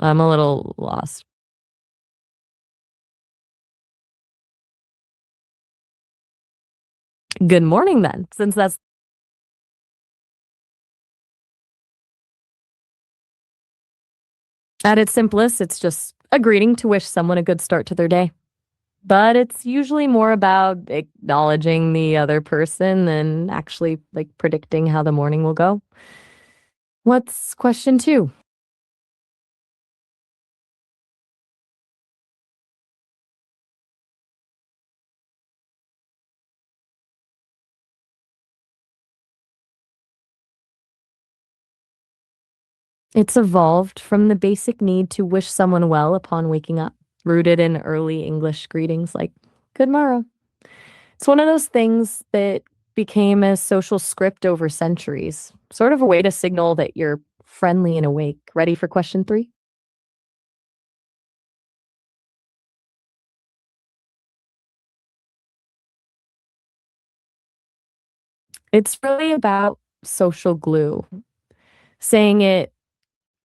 I'm a little lost. Good morning then, since that's at its simplest, it's just a greeting to wish someone a good start to their day. But it's usually more about acknowledging the other person than actually like predicting how the morning will go. What's question two? It's evolved from the basic need to wish someone well upon waking up, rooted in early English greetings like good morrow. It's one of those things that became a social script over centuries, sort of a way to signal that you're friendly and awake. Ready for question three? It's really about social glue. Saying it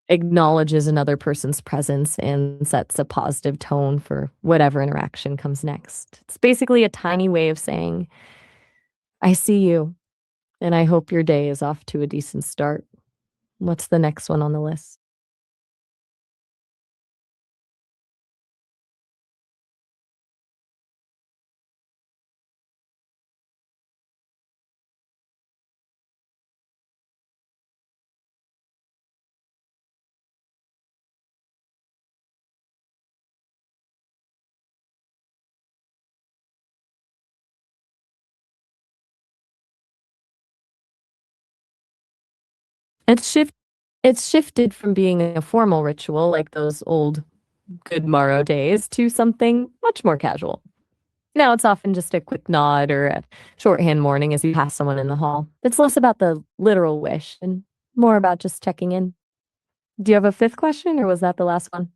acknowledges another person's presence and sets a positive tone for whatever interaction comes next. It's basically a tiny way of saying, I see you, and I hope your day is off to a decent start. What's the next one on the list? It's shift it's shifted from being a formal ritual like those old good morrow days to something much more casual. Now it's often just a quick nod or a shorthand morning as you pass someone in the hall. It's less about the literal wish and more about just checking in. Do you have a fifth question or was that the last one?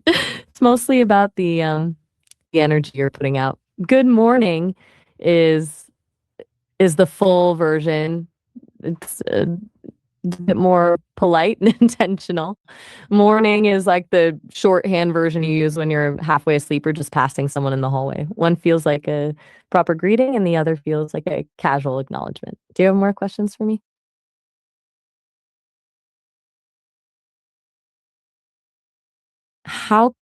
It's mostly about the energy you're putting out. Good morning is is the full version. It's a bit more polite and intentional. Morning is like the shorthand version you use when you're halfway asleep or just passing someone in the hallway. One feels like a proper greeting and the other feels like a casual acknowledgement. Do you have more questions for me? How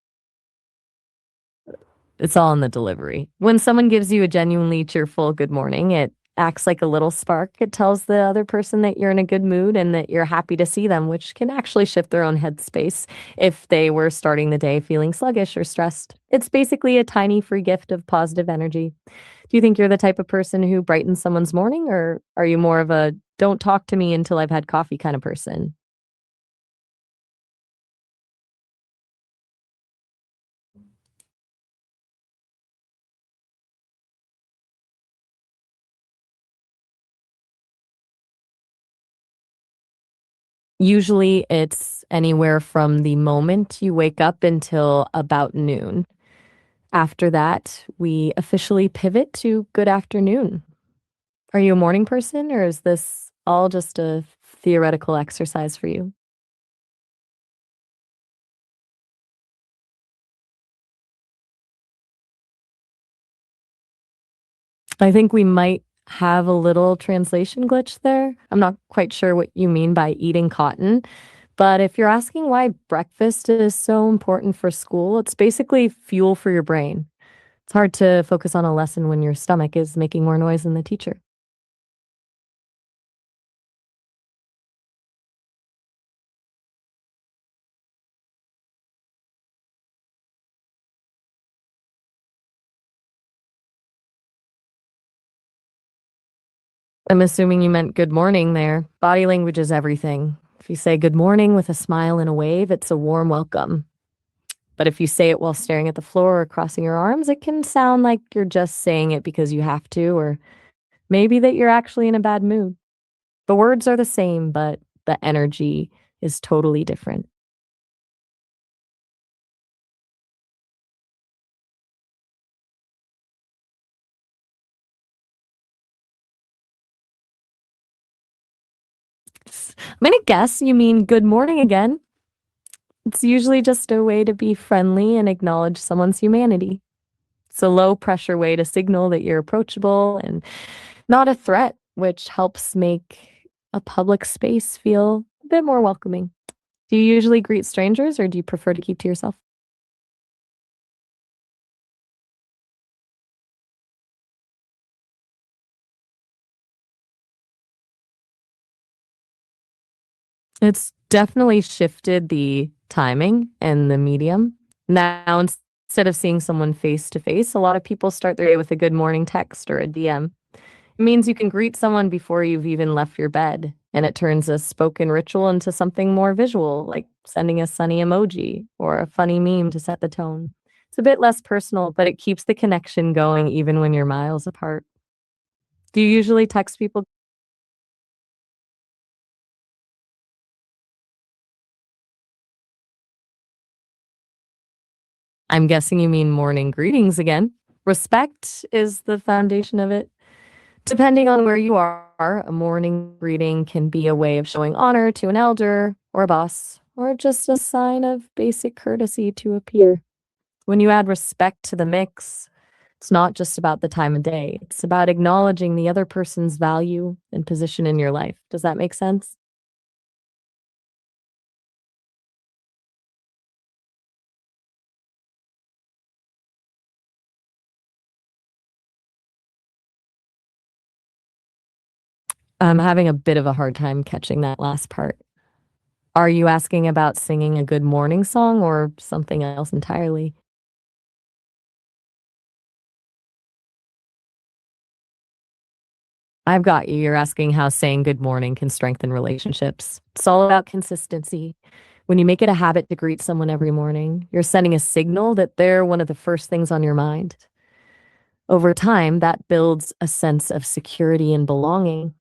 It's all in the delivery. When someone gives you a genuinely cheerful good morning, it acts like a little spark. It tells the other person that you're in a good mood and that you're happy to see them, which can actually shift their own headspace if they were starting the day feeling sluggish or stressed. It's basically a tiny free gift of positive energy. Do you think you're the type of person who brightens someone's morning, or are you more of a don't talk to me until I've had coffee kind of person? Usually, it's anywhere from the moment you wake up until about noon. After that, we officially pivot to good afternoon. Are you a morning person, or is this all just a theoretical exercise for you? I think we might have a little translation glitch there. I'm not quite sure what you mean by eating cotton, but if you're asking why breakfast is so important for school, it's basically fuel for your brain. It's hard to focus on a lesson when your stomach is making more noise than the teacher. I'm assuming you meant good morning there. Body language is everything. If you say good morning with a smile and a wave, it's a warm welcome. But if you say it while staring at the floor or crossing your arms, it can sound like you're just saying it because you have to, or maybe that you're actually in a bad mood. The words are the same, but the energy is totally different. I'm gonna guess you mean good morning again. It's usually just a way to be friendly and acknowledge someone's humanity. It's a low pressure way to signal that you're approachable and not a threat, which helps make a public space feel a bit more welcoming. Do you usually greet strangers or do you prefer to keep to yourself? It's definitely shifted the timing and the medium. Now, instead of seeing someone face to face, a lot of people start their day with a good morning text or a DM. It means you can greet someone before you've even left your bed, and it turns a spoken ritual into something more visual, like sending a sunny emoji or a funny meme to set the tone. It's a bit less personal, but it keeps the connection going even when you're miles apart. Do you usually text people? I'm guessing you mean morning greetings again. Respect is the foundation of it. Depending on where you are, a morning greeting can be a way of showing honor to an elder or a boss, or just a sign of basic courtesy to a peer. When you add respect to the mix, it's not just about the time of day, it's about acknowledging the other person's value and position in your life. Does that make sense? I'm having a bit of a hard time catching that last part. Are you asking about singing a good morning song or something else entirely? I've got you. You're asking how saying good morning can strengthen relationships. It's all about consistency. When you make it a habit to greet someone every morning, you're sending a signal that they're one of the first things on your mind. Over time, that builds a sense of security and belonging.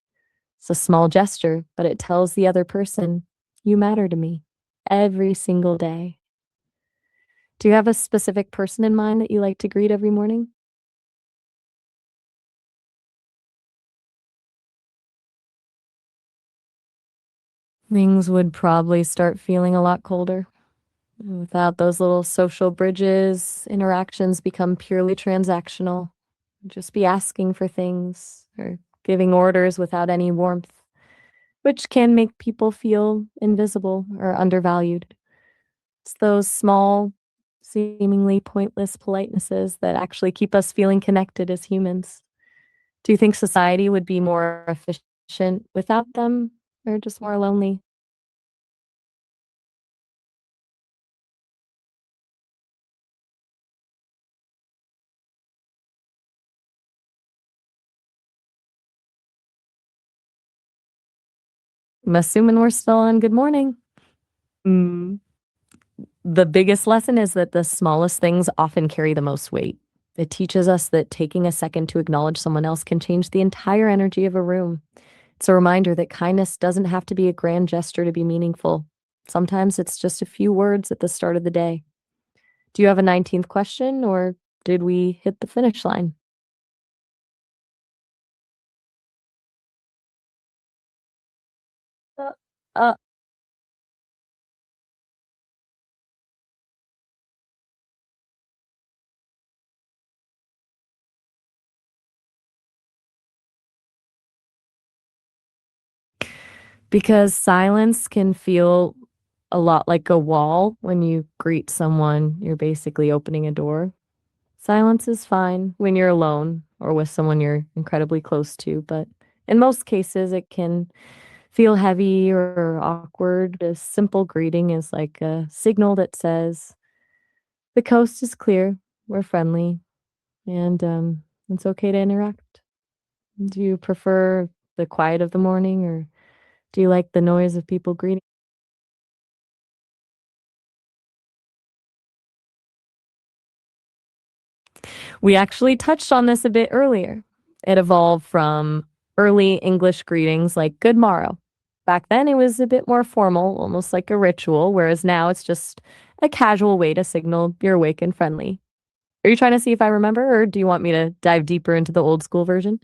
It's a small gesture, but it tells the other person, you matter to me every single day. Do you have a specific person in mind that you like to greet every morning? Things would probably start feeling a lot colder. Without those little social bridges, interactions become purely transactional. Just be asking for things or giving orders without any warmth, which can make people feel invisible or undervalued. It's those small, seemingly pointless politenesses that actually keep us feeling connected as humans. Do you think society would be more efficient without them or just more lonely? I'm assuming we're still on good morning. Mm. The biggest lesson is that the smallest things often carry the most weight. It teaches us that taking a second to acknowledge someone else can change the entire energy of a room. It's a reminder that kindness doesn't have to be a grand gesture to be meaningful. Sometimes it's just a few words at the start of the day. Do you have a 19th question or did we hit the finish line? Uh, uh, because silence can feel a lot like a wall when you greet someone, you're basically opening a door. Silence is fine when you're alone or with someone you're incredibly close to, but in most cases, it can feel heavy or awkward. A simple greeting is like a signal that says, the coast is clear, we're friendly, and it's okay to interact. Do you prefer the quiet of the morning or do you like the noise of people greeting? We actually touched on this a bit earlier. It evolved from early English greetings like good morrow. Back then, it was a bit more formal, almost like a ritual, whereas now it's just a casual way to signal you're awake and friendly. Are you trying to see if I remember, or do you want me to dive deeper into the old school version?